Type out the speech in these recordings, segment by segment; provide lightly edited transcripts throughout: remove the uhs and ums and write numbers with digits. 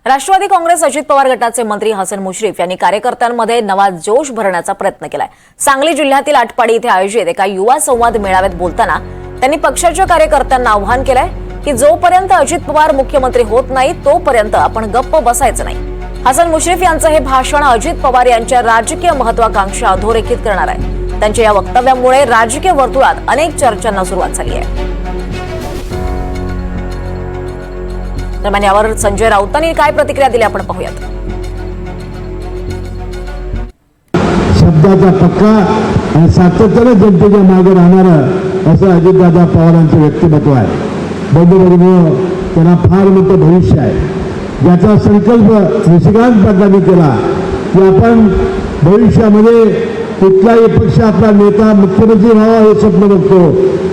राष्ट्रवादी काँग्रेस अजित पवार गटाचे मंत्री हसन मुश्रीफ यांनी कार्यकर्त्यांमध्ये नवा जोश भरण्याचा प्रयत्न केलाय। सांगली जिल्ह्यातील आटपाडी इथे आयोजित एका युवा संवाद मेळाव्यात बोलताना त्यांनी पक्षाच्या कार्यकर्त्यांना आवाहन केलंय की जोपर्यंत अजित पवार मुख्यमंत्री होत नाही तोपर्यंत आपण गप्प बसायचं नाही। हसन मुश्रीफ यांचं हे भाषण अजित पवार यांच्या राजकीय महत्वाकांक्षा अधोरेखित करणार आहे। त्यांच्या या वक्तव्यामुळे राजकीय वर्तुळात अनेक चर्चांना सुरुवात झाली आहे। दरम्यान यावर संजय राऊतांनी काय प्रतिक्रिया दिली आपण पाहूयात। शब्दाचा पक्का आणि सातत्याने जनतेच्या मागे राहणारं असं अजितदादा पवारांचं व्यक्तिमत्व आहे। बंधुभगिनींनो, त्यांना फार मोठं भविष्य आहे, ज्याचा संकल्प निशिकांत पाटलांनी केला की आपण भविष्यामध्ये कुठलाही पक्ष आपला नेता मुख्यमंत्री व्हावा हे स्वप्न बघतो।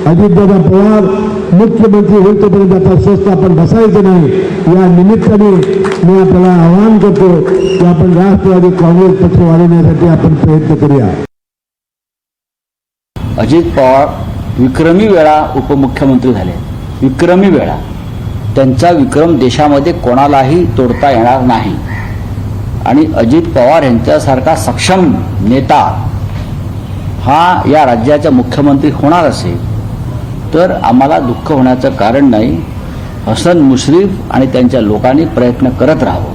अजितदादा पवार मुख्यमंत्री होईल तोपर्यंत आता स्वस्त आपण बसायचं नाही। या निमित्ताने मी आपल्याला आवाहन करतो की आपण राष्ट्रवादी काँग्रेस पक्ष वाढवण्यासाठी आपण प्रयत्न करूया। अजित पवार विक्रमी वेळा उपमुख्यमंत्री झाले, विक्रमी वेळा। त्यांचा विक्रम देशामध्ये कोणालाही तोडता येणार नाही आणि अजित पवार यांच्यासारखा सक्षम नेता हा या राज्याचा मुख्यमंत्री होणार असेल तर आम्हाला दुःख होण्याचं कारण नाही। हसन मुश्रीफ आणि त्यांच्या लोकांनी प्रयत्न करत राहावं।